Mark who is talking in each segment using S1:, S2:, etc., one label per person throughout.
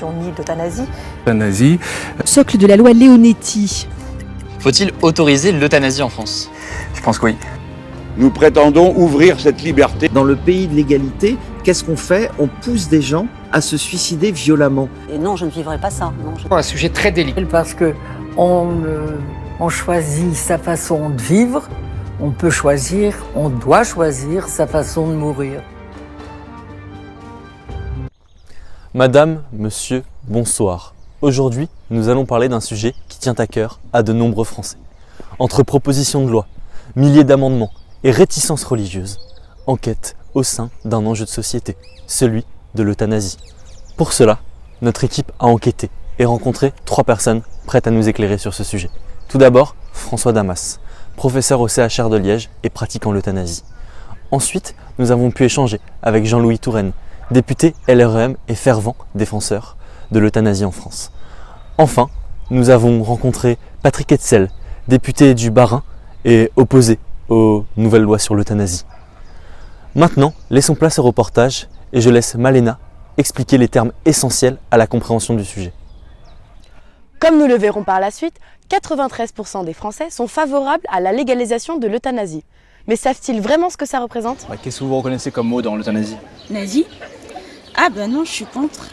S1: On nie l'euthanasie.
S2: L'euthanasie.
S3: Socle de la loi Leonetti.
S4: Faut-il autoriser l'euthanasie en France?
S5: Je pense que oui.
S6: Nous prétendons ouvrir cette liberté.
S7: Dans le pays de l'égalité, qu'est-ce qu'on fait? On pousse des gens à se suicider violemment.
S1: Et non, je ne vivrai pas ça. Non,
S8: Un sujet très délicat.
S9: Parce que on choisit sa façon de vivre, on peut choisir, on doit choisir sa façon de mourir.
S10: Madame, monsieur, bonsoir. Aujourd'hui, nous allons parler d'un sujet qui tient à cœur à de nombreux Français. Entre propositions de loi, milliers d'amendements et réticences religieuses, enquête au sein d'un enjeu de société, celui de l'euthanasie. Pour cela, notre équipe a enquêté et rencontré 3 personnes prêtes à nous éclairer sur ce sujet. Tout d'abord, François Damas, professeur au CHR de Liège et pratiquant l'euthanasie. Ensuite, nous avons pu échanger avec Jean-Louis Touraine, député LREM et fervent défenseur de l'euthanasie en France. Enfin, nous avons rencontré Patrick Hetzel, député du Bas-Rhin et opposé aux nouvelles lois sur l'euthanasie. Maintenant, laissons place au reportage et je laisse Malena expliquer les termes essentiels à la compréhension du sujet.
S11: Comme nous le verrons par la suite, 93% des Français sont favorables à la légalisation de l'euthanasie. Mais savent-ils vraiment ce que ça représente?
S4: Qu'est-ce que vous reconnaissez comme mot dans l'euthanasie?
S12: Nazi? Ah ben non, je suis contre.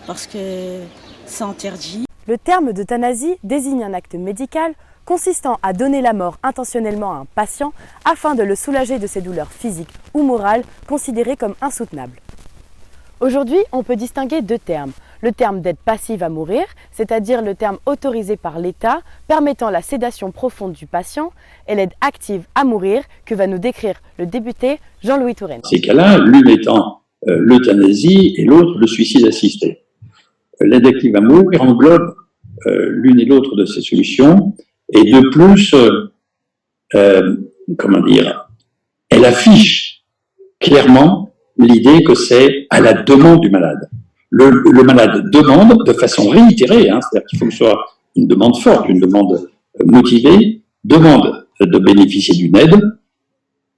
S12: Parce que c'est interdit.
S11: Le terme d'euthanasie désigne un acte médical consistant à donner la mort intentionnellement à un patient afin de le soulager de ses douleurs physiques ou morales considérées comme insoutenables. Aujourd'hui, on peut distinguer 2 termes. Le terme d'aide passive à mourir, c'est-à-dire le terme autorisé par l'État permettant la sédation profonde du patient, et l'aide active à mourir que va nous décrire le député Jean-Louis Touraine.
S13: Ces cas-là, l'une étant l'euthanasie et l'autre le suicide assisté. L'aide active à mourir englobe l'une et l'autre de ces solutions, et de plus, elle affiche clairement l'idée que c'est à la demande du malade. Le malade demande de façon réitérée, c'est-à-dire qu'il faut que ce soit une demande forte, une demande motivée, demande de bénéficier d'une aide,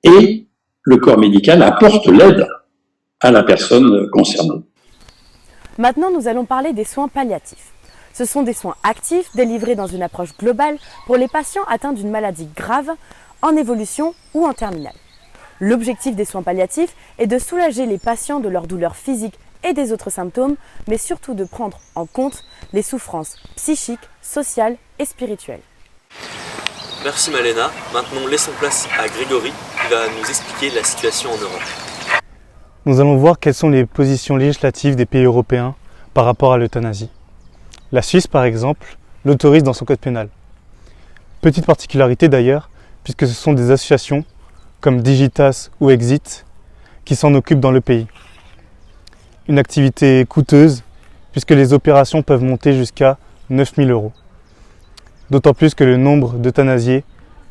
S13: et le corps médical apporte l'aide à la personne concernée.
S11: Maintenant, nous allons parler des soins palliatifs. Ce sont des soins actifs délivrés dans une approche globale pour les patients atteints d'une maladie grave, en évolution ou en terminale. L'objectif des soins palliatifs est de soulager les patients de leurs douleurs physiques et des autres symptômes, mais surtout de prendre en compte les souffrances psychiques, sociales et spirituelles.
S10: Merci Malena. Maintenant, laissons place à Grégory qui va nous expliquer la situation en Europe.
S14: Nous allons voir quelles sont les positions législatives des pays européens par rapport à l'euthanasie. La Suisse, par exemple, l'autorise dans son code pénal. Petite particularité d'ailleurs, puisque ce sont des associations comme Digitas ou Exit qui s'en occupent dans le pays. Une activité coûteuse, puisque les opérations peuvent monter jusqu'à 9 000 €. D'autant plus que le nombre d'euthanasiés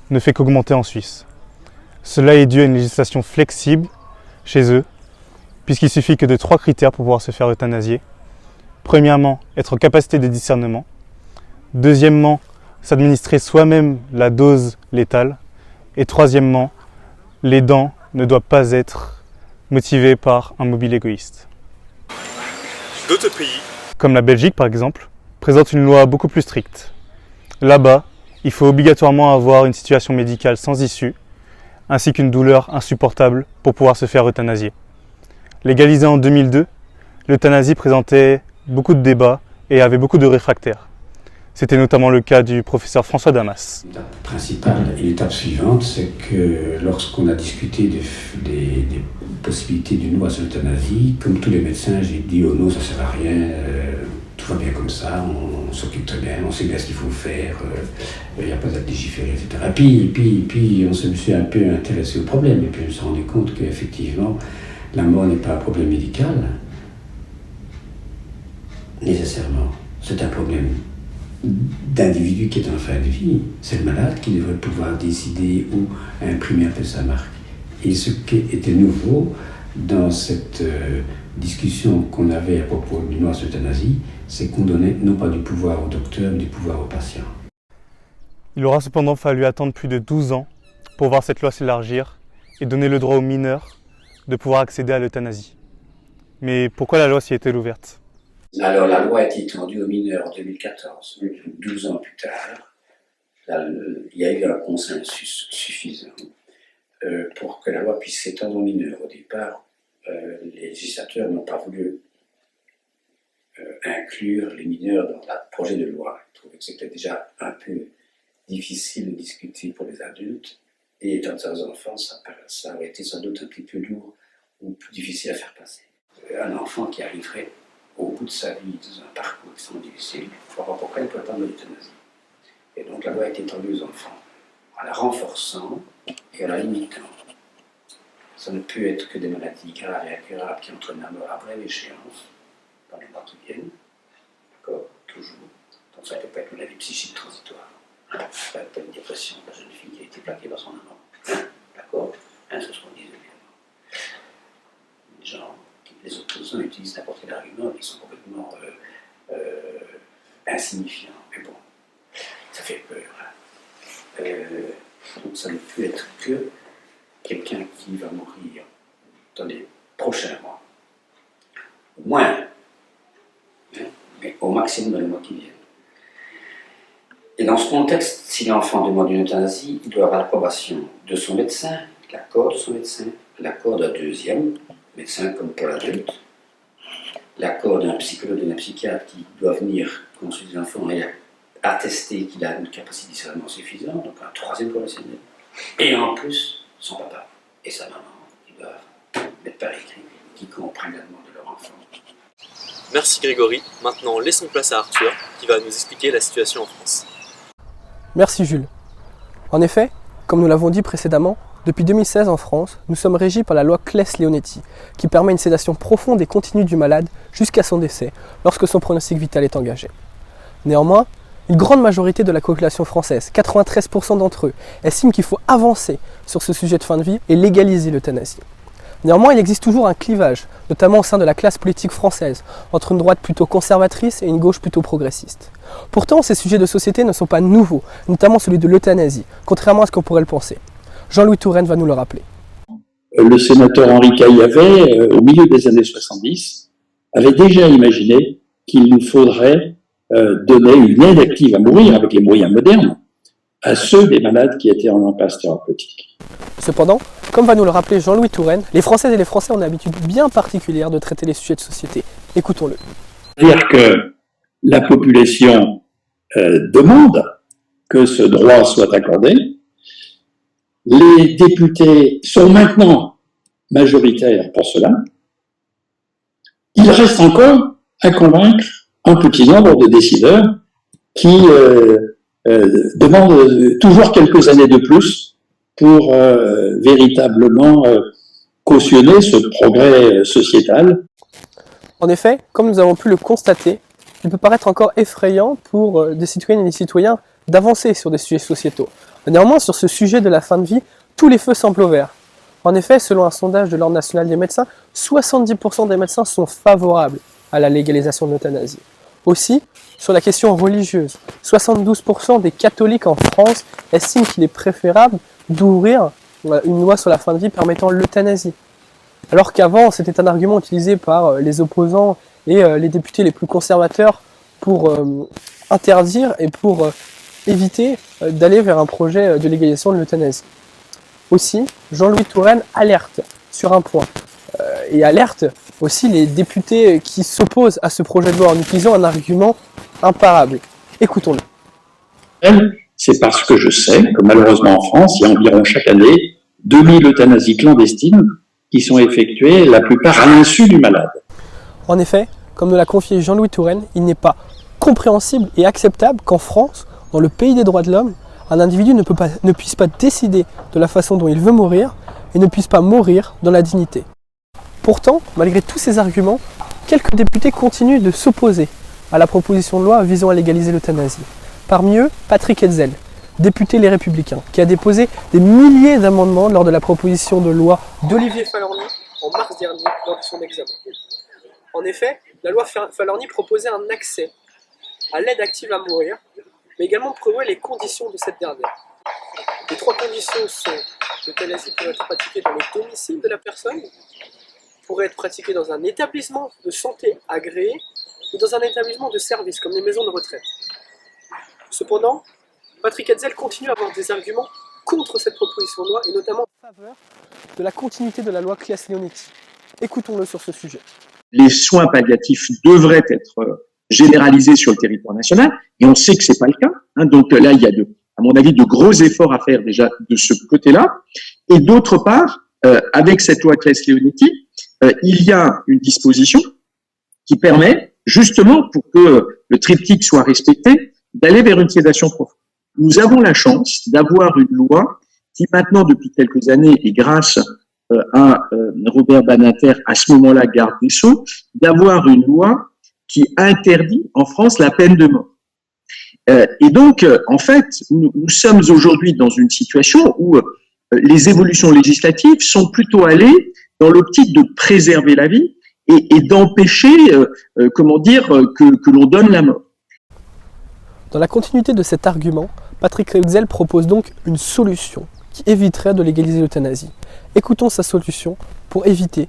S14: ne fait qu'augmenter en Suisse. Cela est dû à une législation flexible chez eux, puisqu'il suffit que de 3 critères pour pouvoir se faire euthanasier. Premièrement, être en capacité de discernement. Deuxièmement, s'administrer soi-même la dose létale. Et troisièmement, l'aidant ne doit pas être motivé par un mobile égoïste.
S10: D'autres pays,
S14: comme la Belgique par exemple, présentent une loi beaucoup plus stricte. Là-bas, il faut obligatoirement avoir une situation médicale sans issue, ainsi qu'une douleur insupportable pour pouvoir se faire euthanasier. Légalisée en 2002, l'euthanasie présentait beaucoup de débats et avait beaucoup de réfractaires. C'était notamment le cas du professeur François Damas.
S15: L'étape principale et l'étape suivante, c'est que lorsqu'on a discuté des possibilités d'une loi sur l'euthanasie, comme tous les médecins, j'ai dit « Oh non, ça ne sert à rien, tout va bien comme ça, on s'occupe très bien, on sait bien ce qu'il faut faire, il n'y a pas à légiférer, etc. » Puis on se suis un peu intéressé au problème, et puis je me suis rendu compte qu'effectivement, la mort n'est pas un problème médical, nécessairement. C'est un problème d'individu qui est en fin de vie. C'est le malade qui devrait pouvoir décider ou imprimer un peu sa marque. Et ce qui était nouveau dans cette discussion qu'on avait à propos d'une loi sur l'euthanasie, c'est qu'on donnait non pas du pouvoir au docteur, mais du pouvoir au patient.
S14: Il aura cependant fallu attendre plus de 12 ans pour voir cette loi s'élargir et donner le droit aux mineurs de pouvoir accéder à l'euthanasie. Mais pourquoi la loi s'y est-elle ouverte?
S15: Alors la loi a été étendue aux mineurs en 2014, 12 ans plus tard. Il y a eu un consensus suffisant pour que la loi puisse s'étendre aux mineurs. Au départ, les législateurs n'ont pas voulu inclure les mineurs dans le projet de loi. Ils trouvaient que c'était déjà un peu difficile de discuter pour les adultes, et étant aux enfants, ça aurait été sans doute un petit peu lourd ou plus difficile à faire passer. Un enfant qui arriverait au bout de sa vie dans un parcours extrêmement difficile, il faut voir pourquoi il peut attendre l'euthanasie. Et donc la loi a été étendue aux enfants, en la renforçant et en la limitant. Ça ne peut être que des maladies graves et incurables qui entraînent la mort à brève échéance, dans les mois qui viennent, d'accord, toujours. Donc ça ne peut pas être une maladie psychique transitoire. Ça peut être une dépression de la jeune fille qui a été plaquée par son amant. D'accord, c'est ce qu'on disait également. Les gens, les opposants utilisent n'importe quel argument qui sont complètement insignifiants. Mais bon, ça fait peur. Donc ça ne peut être que quelqu'un qui va mourir dans les prochains mois. Au moins, mais au maximum dans les mois qui viennent. Et dans ce contexte, si l'enfant demande une euthanasie, il doit avoir l'approbation de son médecin, l'accord de son médecin, l'accord d'un deuxième médecin comme pour l'adulte, l'accord d'un psychologue et d'un psychiatre qui doit venir consulter l'enfant et attester qu'il a une capacité de discernement suffisante, donc un troisième professionnel. Et en plus, son papa et sa maman, qui doivent mettre par écrit qu'ils comprennent la demande de leur enfant.
S10: Merci Grégory. Maintenant, laissons place à Arthur qui va nous expliquer la situation en France.
S2: Merci Jules. En effet, comme nous l'avons dit précédemment, depuis 2016 en France, nous sommes régis par la loi Claes-Leonetti, qui permet une sédation profonde et continue du malade jusqu'à son décès, lorsque son pronostic vital est engagé. Néanmoins, une grande majorité de la population française, 93% d'entre eux, estiment qu'il faut avancer sur ce sujet de fin de vie et légaliser l'euthanasie. Néanmoins, il existe toujours un clivage, notamment au sein de la classe politique française, entre une droite plutôt conservatrice et une gauche plutôt progressiste. Pourtant, ces sujets de société ne sont pas nouveaux, notamment celui de l'euthanasie, contrairement à ce qu'on pourrait le penser. Jean-Louis Touraine va nous le rappeler.
S13: Le sénateur Henri Caillavet, au milieu des années 70, avait déjà imaginé qu'il nous faudrait donner une aide active à mourir avec les moyens modernes à ceux des malades qui étaient en impasse thérapeutique.
S2: Cependant, comme va nous le rappeler Jean-Louis Touraine, les Françaises et les Français ont une habitude bien particulière de traiter les sujets de société. Écoutons-le.
S13: C'est-à-dire que la population demande que ce droit soit accordé. Les députés sont maintenant majoritaires pour cela. Il reste encore à convaincre un petit nombre de décideurs qui demandent toujours quelques années de plus pour véritablement cautionner ce progrès sociétal.
S2: En effet, comme nous avons pu le constater, il peut paraître encore effrayant pour des citoyennes et des citoyens d'avancer sur des sujets sociétaux. Néanmoins, sur ce sujet de la fin de vie, tous les feux semblent au vert. En effet, selon un sondage de l'Ordre national des médecins, 70% des médecins sont favorables à la légalisation de l'euthanasie. Aussi, sur la question religieuse, 72% des catholiques en France estiment qu'il est préférable d'ouvrir une loi sur la fin de vie permettant l'euthanasie. Alors qu'avant, c'était un argument utilisé par les opposants et les députés les plus conservateurs pour interdire et pour éviter d'aller vers un projet de légalisation de l'euthanasie. Aussi, Jean-Louis Touraine alerte sur un point, et alerte aussi les députés qui s'opposent à ce projet de loi en utilisant un argument imparable. Écoutons-le.
S13: C'est parce que je sais que malheureusement en France, il y a environ chaque année 2000 euthanasies clandestines qui sont effectuées, la plupart à l'insu du malade.
S2: En effet, comme nous l'a confié Jean-Louis Touraine, il n'est pas compréhensible et acceptable qu'en France, dans le pays des droits de l'homme, un individu ne puisse pas décider de la façon dont il veut mourir et ne puisse pas mourir dans la dignité. Pourtant, malgré tous ces arguments, quelques députés continuent de s'opposer à la proposition de loi visant à légaliser l'euthanasie. Parmi eux, Patrick Hetzel, député Les Républicains, qui a déposé des milliers d'amendements lors de la proposition de loi d'Olivier Fahlorny en mars dernier lors de son examen. En effet, la loi Fahlorny proposait un accès à l'aide active à mourir, mais également prévoit les conditions de cette dernière. Les trois conditions sont: l'euthanasie pourrait être pratiquée dans le domicile de la personne, pourrait être pratiquée dans un établissement de santé agréé ou dans un établissement de service comme les maisons de retraite. Cependant, Patrick Hetzel continue à avoir des arguments contre cette proposition de loi et notamment en faveur de la continuité de la loi Claes-Leonetti. Écoutons-le sur ce sujet.
S5: Les soins palliatifs devraient être généralisés sur le territoire national et on sait que c'est pas le cas. Donc là, il y a à mon avis, de gros efforts à faire déjà de ce côté-là. Et d'autre part, avec cette loi Claes-Leonetti, il y a une disposition qui permet, justement, pour que le triptyque soit respecté, d'aller vers une sédation profonde. Nous avons la chance d'avoir une loi qui maintenant, depuis quelques années, et grâce à Robert Badinter, à ce moment-là garde des Sceaux, d'avoir une loi qui interdit en France la peine de mort. Et donc, en fait, nous sommes aujourd'hui dans une situation où les évolutions législatives sont plutôt allées dans l'optique de préserver la vie et d'empêcher, que l'on donne la mort.
S2: Dans la continuité de cet argument, Patrick Hetzel propose donc une solution qui éviterait de légaliser l'euthanasie. Écoutons sa solution pour éviter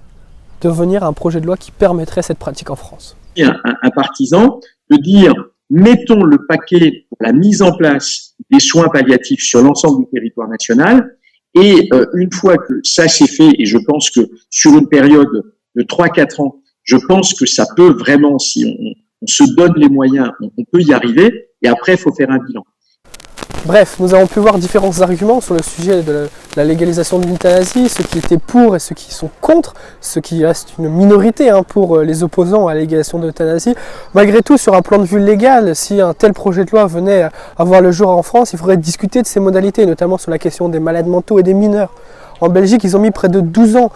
S2: de venir à un projet de loi qui permettrait cette pratique en France.
S5: Un partisan de dire mettons le paquet pour la mise en place des soins palliatifs sur l'ensemble du territoire national et une fois que ça c'est fait, et je pense que sur une période de 3-4 ans, je pense que ça peut vraiment, si on se donne les moyens, on peut y arriver et après il faut faire un bilan.
S2: Bref, nous avons pu voir différents arguments sur le sujet de la légalisation de l'euthanasie, ceux qui étaient pour et ceux qui sont contre, ceux qui restent une minorité pour les opposants à la légalisation de l'euthanasie. Malgré tout, sur un plan de vue légal, si un tel projet de loi venait à voir le jour en France, il faudrait discuter de ses modalités, notamment sur la question des malades mentaux et des mineurs. En Belgique, ils ont mis près de 12 ans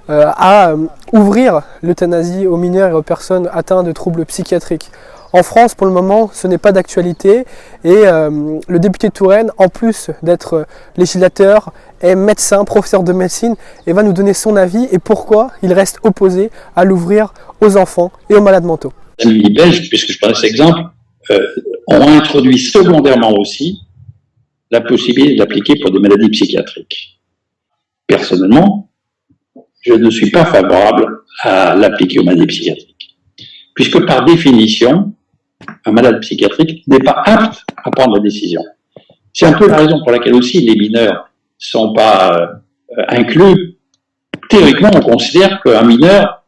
S2: à ouvrir l'euthanasie aux mineurs et aux personnes atteintes de troubles psychiatriques. En France, pour le moment, ce n'est pas d'actualité et le député de Touraine, en plus d'être législateur, est médecin, professeur de médecine et va nous donner son avis et pourquoi il reste opposé à l'ouvrir aux enfants et aux malades mentaux.
S13: Les amis belges, puisque je prends cet exemple, ont introduit secondairement aussi la possibilité d'appliquer pour des maladies psychiatriques. Personnellement, je ne suis pas favorable à l'appliquer aux maladies psychiatriques, puisque par définition, un malade psychiatrique n'est pas apte à prendre la décision. C'est un peu la raison pour laquelle aussi les mineurs sont pas inclus. Théoriquement, on considère qu'un mineur,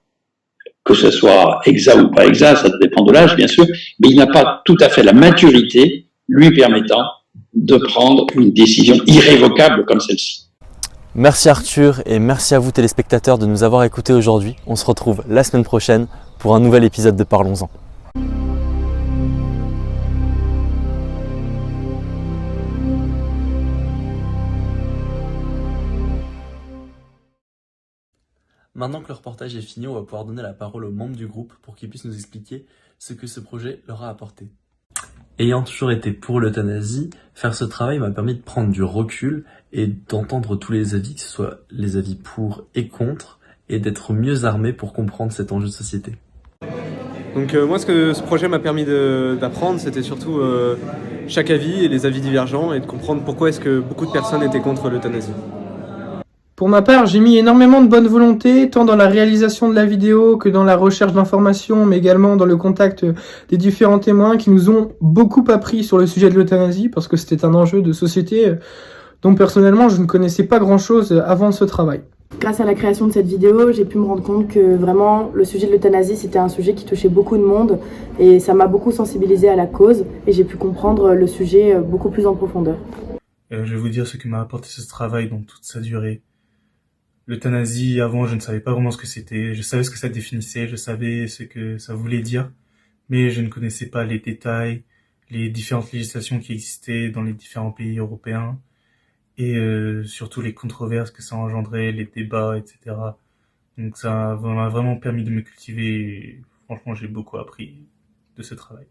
S13: que ce soit exa ou pas exa, ça dépend de l'âge bien sûr, mais il n'a pas tout à fait la maturité lui permettant de prendre une décision irrévocable comme celle-ci.
S10: Merci Arthur et merci à vous téléspectateurs de nous avoir écoutés aujourd'hui. On se retrouve la semaine prochaine pour un nouvel épisode de Parlons-en. Maintenant que le reportage est fini, on va pouvoir donner la parole aux membres du groupe pour qu'ils puissent nous expliquer ce que ce projet leur a apporté. Ayant toujours été pour l'euthanasie, faire ce travail m'a permis de prendre du recul et d'entendre tous les avis, que ce soit les avis pour et contre, et d'être mieux armé pour comprendre cet enjeu de société.
S8: Donc moi, ce que ce projet m'a permis d'apprendre, c'était surtout chaque avis et les avis divergents et de comprendre pourquoi est-ce que beaucoup de personnes étaient contre l'euthanasie.
S2: Pour ma part, j'ai mis énormément de bonne volonté, tant dans la réalisation de la vidéo que dans la recherche d'informations, mais également dans le contact des différents témoins qui nous ont beaucoup appris sur le sujet de l'euthanasie, parce que c'était un enjeu de société dont personnellement je ne connaissais pas grand-chose avant ce travail.
S11: Grâce à la création de cette vidéo, j'ai pu me rendre compte que vraiment le sujet de l'euthanasie, c'était un sujet qui touchait beaucoup de monde et ça m'a beaucoup sensibilisée à la cause et j'ai pu comprendre le sujet beaucoup plus en profondeur.
S14: Je vais vous dire ce que m'a apporté ce travail dans toute sa durée. L'euthanasie, avant, je ne savais pas vraiment ce que c'était. Je savais ce que ça définissait, je savais ce que ça voulait dire, mais je ne connaissais pas les détails, les différentes législations qui existaient dans les différents pays européens, et surtout les controverses que ça engendrait, les débats, etc. Donc ça m'a vraiment permis de me cultiver, et franchement, j'ai beaucoup appris de ce travail.